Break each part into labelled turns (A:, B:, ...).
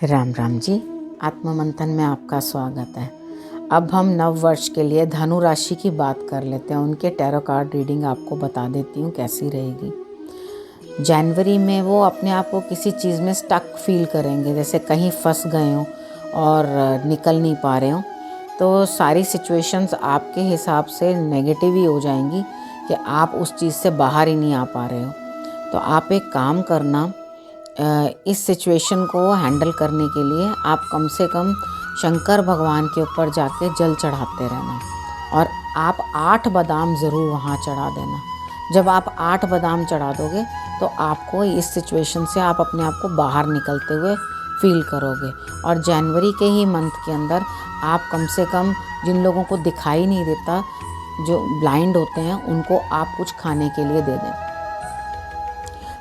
A: राम राम जी। आत्म मंथन में आपका स्वागत है। अब हम नव वर्ष के लिए धनु राशि की बात कर लेते हैं। उनके टैरो कार्ड रीडिंग आपको बता देती हूँ कैसी रहेगी। जनवरी में वो अपने आप को किसी चीज़ में स्टक फील करेंगे, जैसे कहीं फंस गए हों और निकल नहीं पा रहे हों। तो सारी सिचुएशंस आपके हिसाब से नेगेटिव ही हो जाएंगी कि आप उस चीज़ से बाहर ही नहीं आ पा रहे हो। तो आप एक काम करना, इस सिचुएशन को हैंडल करने के लिए आप कम से कम शंकर भगवान के ऊपर जाके जल चढ़ाते रहना और आप 8 बादाम ज़रूर वहाँ चढ़ा देना। जब आप 8 बादाम चढ़ा दोगे तो आपको इस सिचुएशन से आप अपने आप को बाहर निकलते हुए फील करोगे। और जनवरी के ही मंथ के अंदर आप कम से कम जिन लोगों को दिखाई नहीं देता, जो ब्लाइंड होते हैं, उनको आप कुछ खाने के लिए दे दें।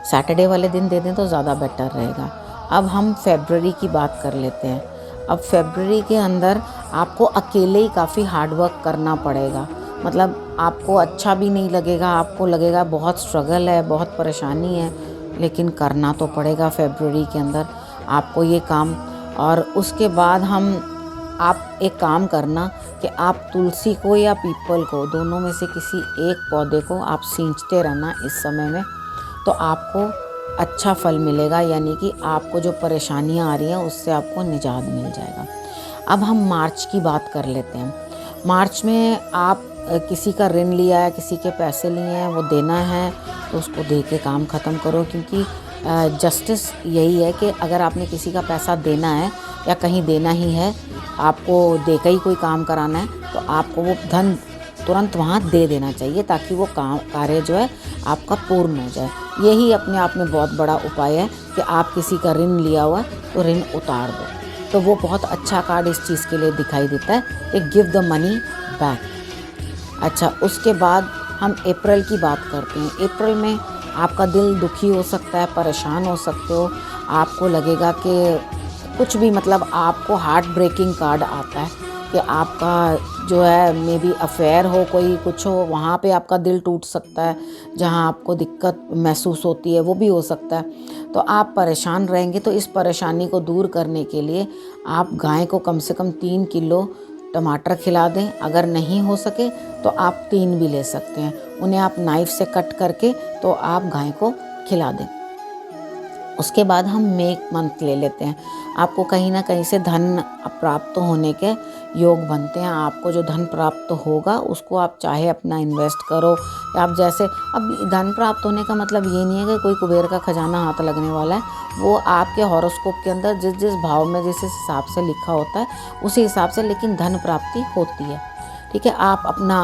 A: सैटरडे वाले दिन दे दें तो ज़्यादा बेटर रहेगा। अब हम फरवरी की बात कर लेते हैं। अब फरवरी के अंदर आपको अकेले ही काफ़ी हार्ड वर्क करना पड़ेगा। मतलब आपको अच्छा भी नहीं लगेगा, आपको लगेगा बहुत स्ट्रगल है, बहुत परेशानी है, लेकिन करना तो पड़ेगा फरवरी के अंदर आपको ये काम। और उसके बाद आप एक काम करना कि आप तुलसी को या पीपल को, दोनों में से किसी एक पौधे को आप सींचते रहना इस समय में, तो आपको अच्छा फल मिलेगा। यानी कि आपको जो परेशानियां आ रही हैं उससे आपको निजात मिल जाएगा। अब हम मार्च की बात कर लेते हैं। मार्च में आप किसी का ऋण लिया है, किसी के पैसे लिए हैं, वो देना है तो उसको दे के काम ख़त्म करो। क्योंकि जस्टिस यही है कि अगर आपने किसी का पैसा देना है या कहीं देना ही है, आपको दे के ही कोई काम कराना है, तो आपको वो धन तुरंत वहाँ दे देना चाहिए ताकि वो कार्य जो है आपका पूर्ण हो जाए। यही अपने आप में बहुत बड़ा उपाय है कि आप किसी का ऋण लिया हुआ तो ऋण उतार दो। तो वो बहुत अच्छा कार्ड इस चीज़ के लिए दिखाई देता है कि गिव द मनी बैक। अच्छा, उसके बाद हम अप्रैल की बात करते हैं। अप्रैल में आपका दिल दुखी हो सकता है, परेशान हो सकते हो, आपको लगेगा कि कुछ भी, मतलब आपको हार्ट ब्रेकिंग कार्ड आता है कि आपका जो है मे बी अफेयर हो, कोई कुछ हो, वहाँ पे आपका दिल टूट सकता है, जहाँ आपको दिक्कत महसूस होती है वो भी हो सकता है। तो आप परेशान रहेंगे। तो इस परेशानी को दूर करने के लिए आप गाय को कम से कम 3 किलो टमाटर खिला दें। अगर नहीं हो सके तो आप 3 भी ले सकते हैं। उन्हें आप नाइफ से कट करके तो आप गाय को खिला दें। उसके बाद हम मई मंथ ले लेते हैं। आपको कहीं ना कहीं से धन प्राप्त होने के योग बनते हैं। आपको जो धन प्राप्त होगा उसको आप चाहे अपना इन्वेस्ट करो, या आप जैसे, अब धन प्राप्त होने का मतलब ये नहीं है कि कोई कुबेर का खजाना हाथ लगने वाला है। वो आपके हॉरोस्कोप के अंदर जिस जिस भाव में जिस हिसाब से लिखा होता है उसी हिसाब से लेकिन धन प्राप्ति होती है। ठीक है, आप अपना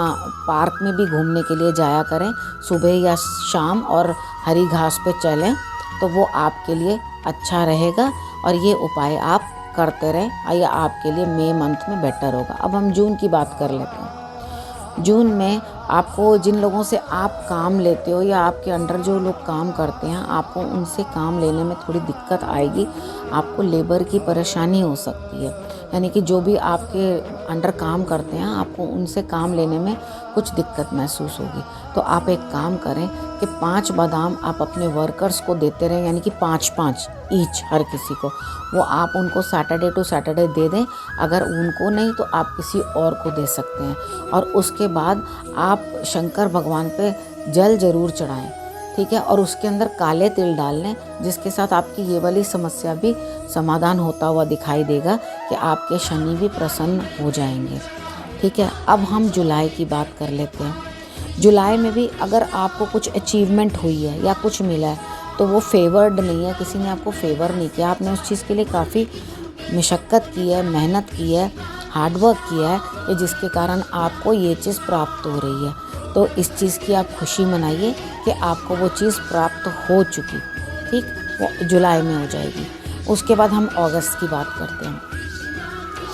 A: पार्क में भी घूमने के लिए जाया करें सुबह या शाम, और हरी घास पे चलें, तो वो आपके लिए अच्छा रहेगा। और ये उपाय आप करते रहें, ये आपके लिए मई मंथ में बेटर होगा। अब हम जून की बात कर लेते हैं। जून में आपको जिन लोगों से आप काम लेते हो या आपके अंडर जो लोग काम करते हैं, आपको उनसे काम लेने में थोड़ी दिक्कत आएगी। आपको लेबर की परेशानी हो सकती है, यानी कि जो भी आपके अंडर काम करते हैं आपको उनसे काम लेने में कुछ दिक्कत महसूस होगी। तो आप एक काम करें कि 5 बादाम आप अपने वर्कर्स को देते रहें, यानी कि 5-5 ईच हर किसी को। वो आप उनको सैटरडे टू सैटरडे दे दें। अगर उनको नहीं तो आप किसी और को दे सकते हैं। और उसके बाद आप शंकर भगवान पे जल ज़रूर चढ़ाएं, ठीक है। और उसके अंदर काले तिल डाल लें, जिसके साथ आपकी ये वाली समस्या भी समाधान होता हुआ दिखाई देगा कि आपके शनि भी प्रसन्न हो जाएंगे, ठीक है। अब हम जुलाई की बात कर लेते हैं। जुलाई में भी अगर आपको कुछ अचीवमेंट हुई है या कुछ मिला है तो वो फेवर्ड नहीं है, किसी ने आपको फेवर नहीं किया। आपने उस चीज़ के लिए काफ़ी मशक्क़त की है, मेहनत की है, हार्डवर्क किया है, कि जिसके कारण आपको ये चीज़ प्राप्त हो रही है। तो इस चीज़ की आप खुशी मनाइए कि आपको वो चीज़ प्राप्त हो चुकी, ठीक, वो जुलाई में हो जाएगी। उसके बाद हम अगस्त की बात करते हैं।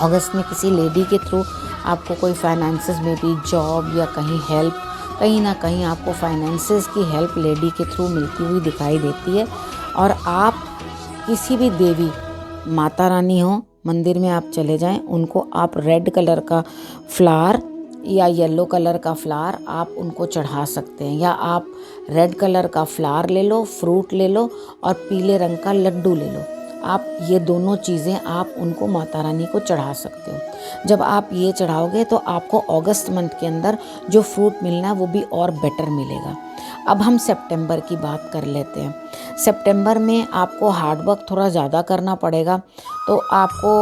A: अगस्त में किसी लेडी के थ्रू आपको कोई फाइनेंसेस में भी जॉब या कहीं हेल्प, कहीं ना कहीं आपको फाइनेंसेस की हेल्प लेडी के थ्रू मिलती हुई दिखाई देती है। और आप किसी भी देवी, माता रानी हो, मंदिर में आप चले जाएं, उनको आप रेड कलर का फ्लावर या येलो कलर का फ्लावर आप उनको चढ़ा सकते हैं। या आप रेड कलर का फ्लावर ले लो, फ्रूट ले लो और पीले रंग का लड्डू ले लो, आप ये दोनों चीज़ें आप उनको माता रानी को चढ़ा सकते हो। जब आप ये चढ़ाओगे तो आपको अगस्त मंथ के अंदर जो फ्रूट मिलना है वो भी और बेटर मिलेगा। अब हम सितंबर की बात कर लेते हैं। सितंबर में आपको हार्ड वर्क थोड़ा ज़्यादा करना पड़ेगा, तो आपको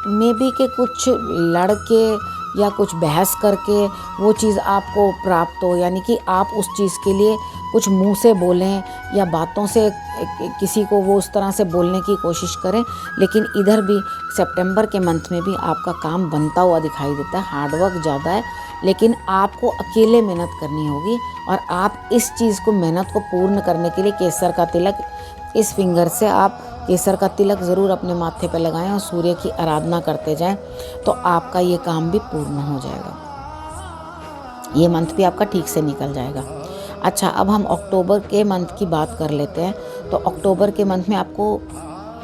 A: मे बी के कुछ लड़के या कुछ बहस करके वो चीज़ आपको प्राप्त हो, यानी कि आप उस चीज़ के लिए कुछ मुंह से बोलें या बातों से किसी को वो उस तरह से बोलने की कोशिश करें। लेकिन इधर भी सितंबर के मंथ में भी आपका काम बनता हुआ दिखाई देता है। हार्ड वर्क ज़्यादा है, लेकिन आपको अकेले मेहनत करनी होगी और आप इस चीज़ को, मेहनत को पूर्ण करने के लिए केसर का तिलक, इस फिंगर से आप केसर का तिलक ज़रूर अपने माथे पर लगाएं और सूर्य की आराधना करते जाएं, तो आपका ये काम भी पूर्ण हो जाएगा। ये मंथ भी आपका ठीक से निकल जाएगा। अच्छा, अब हम अक्टूबर के मंथ की बात कर लेते हैं। तो अक्टूबर के मंथ में आपको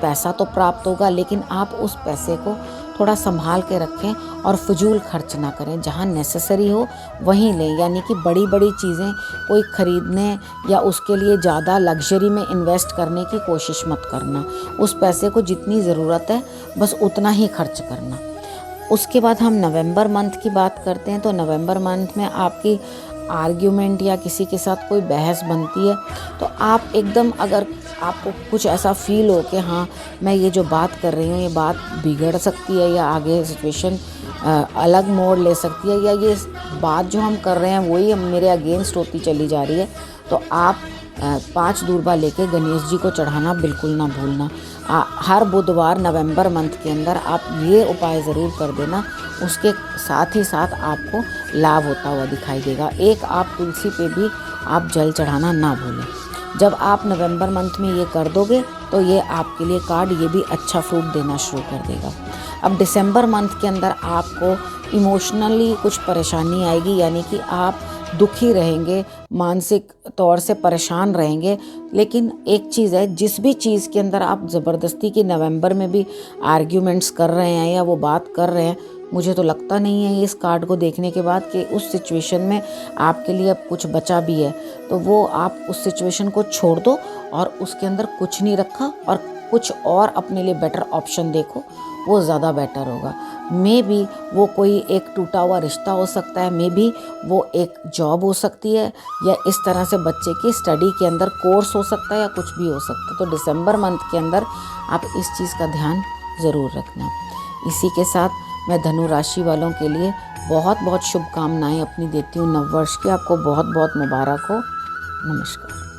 A: पैसा तो प्राप्त होगा, लेकिन आप उस पैसे को थोड़ा संभाल के रखें और फजूल खर्च ना करें। जहाँ नेसेसरी हो वहीं लें, यानी कि बड़ी बड़ी चीज़ें कोई ख़रीदने या उसके लिए ज़्यादा लग्जरी में इन्वेस्ट करने की कोशिश मत करना। उस पैसे को जितनी ज़रूरत है बस उतना ही खर्च करना। उसके बाद हम नवंबर मंथ की बात करते हैं। तो नवंबर मंथ में आपकी आर्ग्यूमेंट या किसी के साथ कोई बहस बनती है, तो आप एकदम, अगर आपको कुछ ऐसा फील हो कि हाँ मैं ये जो बात कर रही हूँ ये बात बिगड़ सकती है या आगे सिचुएशन अलग मोड़ ले सकती है, या ये बात जो हम कर रहे हैं वही मेरे अगेंस्ट होती चली जा रही है, तो आप 5 दूर्बा लेके गणेश जी को चढ़ाना बिल्कुल ना भूलना। हर बुधवार नवंबर मंथ के अंदर आप ये उपाय ज़रूर कर देना, उसके साथ ही साथ आपको लाभ होता हुआ दिखाई देगा। एक आप तुलसी पे भी आप जल चढ़ाना ना भूलें। जब आप नवंबर मंथ में ये कर दोगे तो ये आपके लिए कार्ड ये भी अच्छा फ्रूट देना शुरू कर देगा। अब दिसंबर मंथ के अंदर आपको इमोशनली कुछ परेशानी आएगी, यानी कि आप दुखी रहेंगे, मानसिक तौर से परेशान रहेंगे। लेकिन एक चीज़ है, जिस भी चीज़ के अंदर आप ज़बरदस्ती की नवंबर में भी आर्ग्यूमेंट्स कर रहे हैं या वो बात कर रहे हैं, मुझे तो लगता नहीं है इस कार्ड को देखने के बाद कि उस सिचुएशन में आपके लिए अब कुछ बचा भी है। तो वो आप उस सिचुएशन को छोड़ दो और उसके अंदर कुछ नहीं रखा और कुछ और अपने लिए बेटर ऑप्शन देखो, वो ज़्यादा बेटर होगा। मे बी वो कोई एक टूटा हुआ रिश्ता हो सकता है, मे बी वो एक जॉब हो सकती है, या इस तरह से बच्चे की स्टडी के अंदर कोर्स हो सकता है, या कुछ भी हो सकता है। तो दिसंबर मंथ के अंदर आप इस चीज़ का ध्यान ज़रूर रखना। इसी के साथ मैं धनु राशि वालों के लिए बहुत बहुत शुभकामनाएं अपनी देती हूँ नववर्ष की। आपको बहुत बहुत मुबारक हो। नमस्कार।